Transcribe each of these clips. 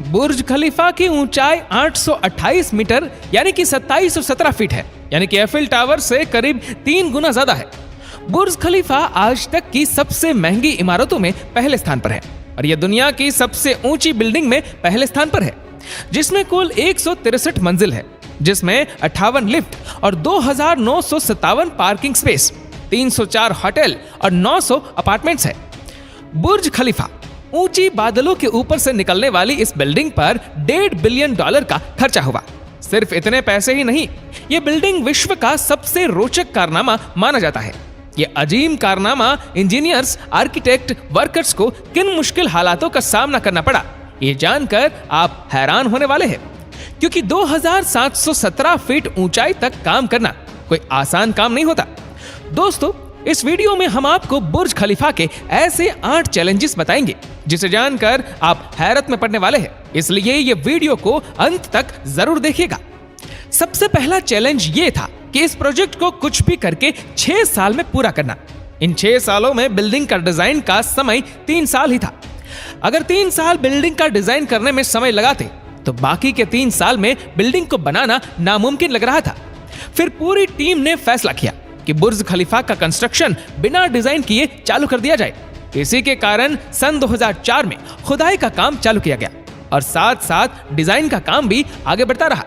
बुर्ज खलीफा की ऊंचाई 828 मीटर यानी कि 2717 फीट है, यानी कि एफिल टावर से करीब 3 गुना ज्यादा है। बुर्ज खलीफा आज तक की सबसे महंगी इमारतों में पहले स्थान पर है और यह दुनिया की सबसे ऊंची बिल्डिंग में पहले स्थान पर है, जिसमें कुल 163 मंजिल है, जिसमें 58 लिफ्ट और 2957 पार्किंग स्पेस, 304 होटल और 900 अपार्टमेंट्स है। बुर्ज खलीफा ऊंची बादलों के ऊपर से निकलने वाली इस बिल्डिंग पर $1.5 बिलियन का खर्चा हुआ। सिर्फ इतने पैसे ही नहीं, यह बिल्डिंग विश्व का सबसे रोचक कारनामा माना जाता है। यह अजीम कारनामा इंजीनियर्स, आर्किटेक्ट, वर्कर्स को किन मुश्किल हालातों का सामना करना पड़ा, ये जानकर आप हैरान होने वाले हैं, क्योंकि 2717 फीट ऊंचाई तक काम करना कोई आसान काम नहीं होता। दोस्तों, इस वीडियो में हम आपको बुर्ज खलीफा के ऐसे 8 चैलेंजेस बताएंगे जिसे जानकर आप हैरत में पड़ने वाले हैं, इसलिए ये वीडियो को अंत तक जरूर देखिएगा। सबसे पहला चैलेंज ये था कि इस प्रोजेक्ट को कुछ भी करके 6 साल में पूरा करना। इन 6 सालों में बिल्डिंग का डिजाइन का समय 3 साल ही था। अगर 3 साल बिल्डिंग का डिजाइन करने में समय लगाते तो बाकी के 3 साल में बिल्डिंग को बनाना नामुमकिन लग रहा था। फिर पूरी टीम ने फैसला किया कि बुर्ज खलीफा का कंस्ट्रक्शन बिना डिजाइन किए चालू कर दिया जाए। इसी के कारण सन 2004 में खुदाई का काम चालू किया गया और साथ साथ डिजाइन का काम भी आगे बढ़ता रहा।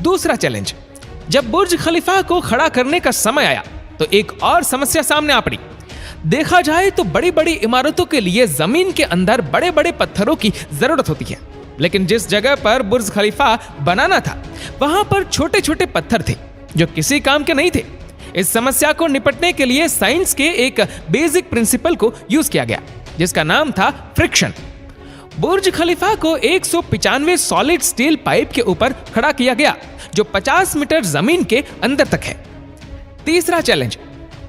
दूसरा चैलेंज, जब बुर्ज खलीफा को खड़ा करने का समय आया तो एक और समस्या सामने आ पड़ी। देखा जाए तो बड़ी बड़ी इमारतों के लिए जमीन के अंदर बड़े बड़े पत्थरों की जरूरत होती है, लेकिन जिस जगह पर बुर्ज खलीफा बनाना था वहां पर छोटे छोटे पत्थर थे जो किसी काम के नहीं थे। इस समस्या को निपटने के लिए साइंस के एक बेसिक प्रिंसिपल को यूज किया गया, जिसका नाम था फ्रिक्शन। बुर्ज खलीफा को 195 सॉलिड स्टील पाइप के ऊपर खड़ा किया गया जो 50 मीटर जमीन के अंदर तक है। तीसरा चैलेंज,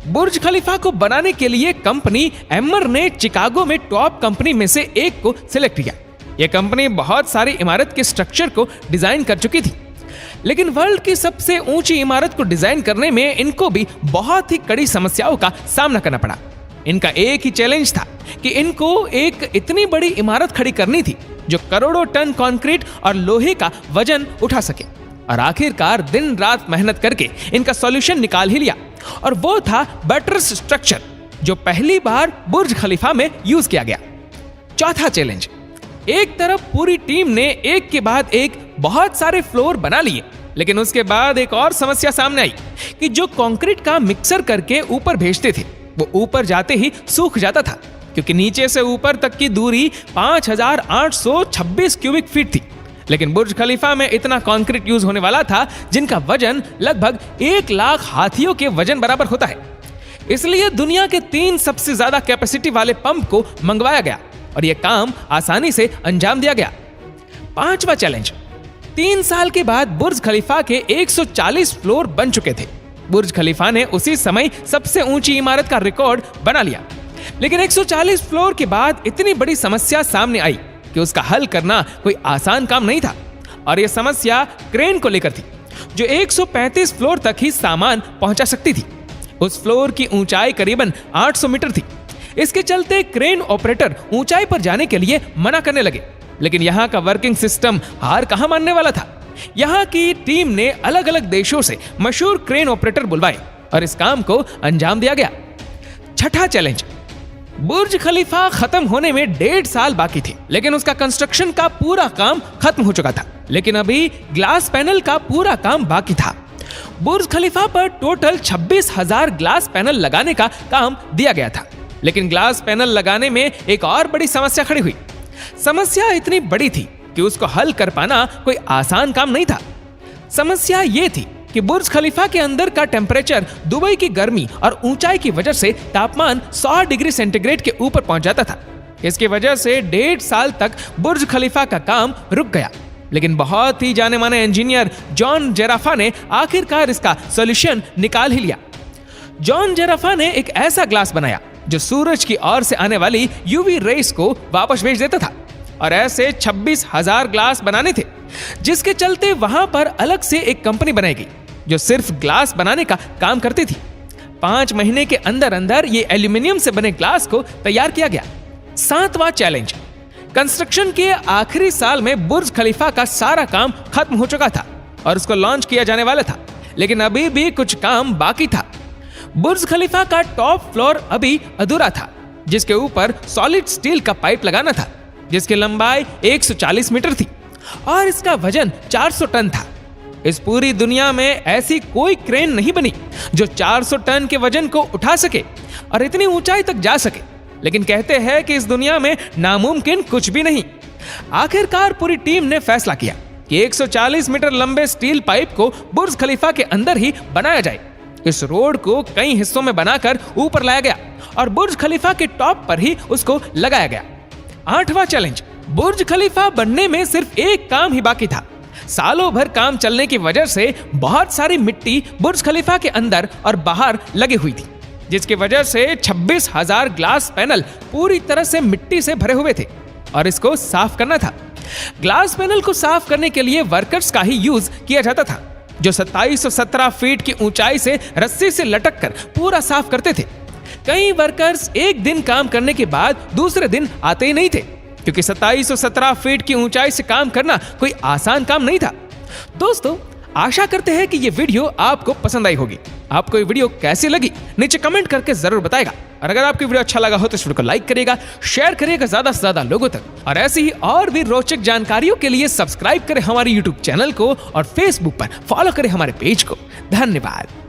बुर्ज खलीफा को बनाने के लिए कंपनी एमर ने चिकागो में टॉप कंपनी में से एक को सिलेक्ट किया। यह कंपनी बहुत सारी इमारत के स्ट्रक्चर को डिजाइन कर चुकी थी, लेकिन वर्ल्ड की सबसे ऊंची इमारत को डिजाइन करने में इनको भी बहुत ही कड़ी समस्याओं का सामना करना पड़ा। इनका एक ही चैलेंज था कि इनको एक इतनी बड़ी इमारत खड़ी करनी थी जो करोड़ों टन कंक्रीट और लोहे का वजन उठा सके, और आखिरकार दिन रात मेहनत करके इनका सॉल्यूशन निकाल ही लिया, और वो था बटरस स्ट्रक्चर जो पहली बार बुर्ज खलीफा में यूज किया गया। चौथा चैलेंज, एक तरफ पूरी टीम ने एक के बाद एक बहुत सारे फ्लोर बना लिए, लेकिन उसके बाद एक और समस्या सामने आई कि जो कंक्रीट का मिक्सर करके ऊपर भेजते थे वो ऊपर जाते ही सूख जाता था, क्योंकि नीचे से ऊपर तक की दूरी 5826 क्यूबिक फीट थी। लेकिन बुर्ज खलीफा में इतना कंक्रीट यूज होने वाला था जिनका वजन लगभग 1 लाख हाथियों के वजन बराबर होता है। इसलिए दुनिया के 3 सबसे ज्यादा कैपेसिटी वाले पंप को मंगवाया गया और यह काम आसानी से अंजाम दिया गया। पांचवा चैलेंज, 3 साल के बाद बुर्ज खलीफा के 140 फ्लोर बन चुके थे। बुर्ज खलीफा ने उसी समय सबसे ऊंची इमारत का रिकॉर्ड बना लिया, लेकिन 140 फ्लोर के बाद इतनी बड़ी समस्या सामने आई कि उसका हल करना कोई आसान काम नहीं था, और यह समस्या क्रेन को लेकर थी जो 135 फ्लोर तक ही सामान पहुंचा सकती थी। उस फ्लोर की ऊंचाई करीबन 800 मीटर थी। इसके चलते क्रेन ऑपरेटर ऊंचाई पर जाने के लिए मना करने लगे, लेकिन यहाँ का वर्किंग सिस्टम हार कहाँ मानने वाला था। यहाँ की टीम ने अलग अलग देशों से मशहूर क्रेन ऑपरेटर बुलवाए और इस काम को अंजाम दिया गया। छठा चैलेंज, बुर्ज खलीफा खत्म होने में 1.5 साल बाकी थे, लेकिन उसका कंस्ट्रक्शन का पूरा काम खत्म हो चुका था, लेकिन अभी ग्लास पैनल का पूरा काम बाकी था। बुर्ज खलीफा पर टोटल 26,000 ग्लास पैनल लगाने का काम दिया गया था, लेकिन ग्लास पैनल लगाने में एक और बड़ी समस्या खड़ी हुई। समस्या इतनी बड़ी थी कि उसको हल कर पाना कोई आसान काम नहीं था। समस्या ये थी कि बुर्ज खलीफा के अंदर का टेम्परेचर दुबई की गर्मी और ऊंचाई की वजह से तापमान 100 डिग्री सेंटीग्रेड के ऊपर पहुंच जाता था। इसकी वजह से 1.5 साल तक बुर्ज खलीफा का काम रुक गया, लेकिन बहुत ही जाने माने इंजीनियर जॉन जेराफा ने आखिरकार इसका सॉल्यूशन निकाल ही लिया। जॉन जेराफा ने एक ऐसा ग्लास बनाया जो सूरज की ओर से आने वाली यूवी रेस को वापस भेज देता था, और ऐसे 26,000 ग्लास बनाने थे, जिसके चलते वहां पर अलग से एक कंपनी बनाई गई जो सिर्फ ग्लास बनाने का काम करती थी। 5 महीने के अंदर अंदर ये एल्यूमिनियम से बने ग्लास को तैयार किया गया। 7वां चैलेंज, कंस्ट्रक्शन के आखिरी साल में बुर्ज खलीफा का सारा काम खत्म हो चुका था और उसको लॉन्च किया जाने वाला था, लेकिन अभी भी कुछ काम बाकी था। बुर्ज खलीफा का टॉप फ्लोर अभी अधूरा था, जिसके ऊपर सॉलिड स्टील का पाइप लगाना था, जिसकी लंबाई 140 मीटर थी और इसका वजन 400 टन था। इस पूरी दुनिया में ऐसी कोई क्रेन नहीं बनी जो 400 टन के वजन को उठा सके और इतनी ऊंचाई तक जा सके, लेकिन कहते हैं कि इस दुनिया में नामुमकिन कुछ भी नहीं। आखिरकार पूरी टीम ने फैसला किया कि 140 मीटर लंबे स्टील पाइप को बुर्ज खलीफा के अंदर ही बनाया जाए। इस रोड को कई हिस्सों में बनाकर ऊपर लाया गया और बुर्ज खलीफा के टॉप पर ही उसको लगाया गया। 8वां चैलेंज, बुर्ज खलीफा बनने में सिर्फ एक काम ही बाकी था। सालों भर काम चलने की वजह से बहुत सारी मिट्टी बुर्ज खलीफा के अंदर और बाहर लगी हुई थी, जिसकी वजह से 26,000 ग्लास पैनल पूरी तरह से मिट्टी से भरे हुए थे और इसको साफ करना था। ग्लास पैनल को साफ करने के लिए वर्कर्स का ही यूज किया जाता था, जो 2717 फीट की ऊंचाई से रस्सी से लटक कर पूरा साफ करते थे। कई वर्कर्स एक दिन काम करने के बाद दूसरे दिन आते ही नहीं थे, क्योंकि 2717 फीट की ऊंचाई से काम करना कोई आसान काम नहीं था। दोस्तों, आशा करते हैं कि ये वीडियो आपको पसंद आई होगी। आपको ये वीडियो कैसी लगी नीचे कमेंट करके जरूर बताएगा, और अगर आपको वीडियो अच्छा लगा हो तो इस वीडियो को लाइक करिएगा, शेयर करिएगा ज्यादा से ज्यादा लोगों तक, और ऐसी ही और भी रोचक जानकारियों के लिए सब्सक्राइब करें हमारे YouTube चैनल को और Facebook पर फॉलो करें हमारे पेज को। धन्यवाद।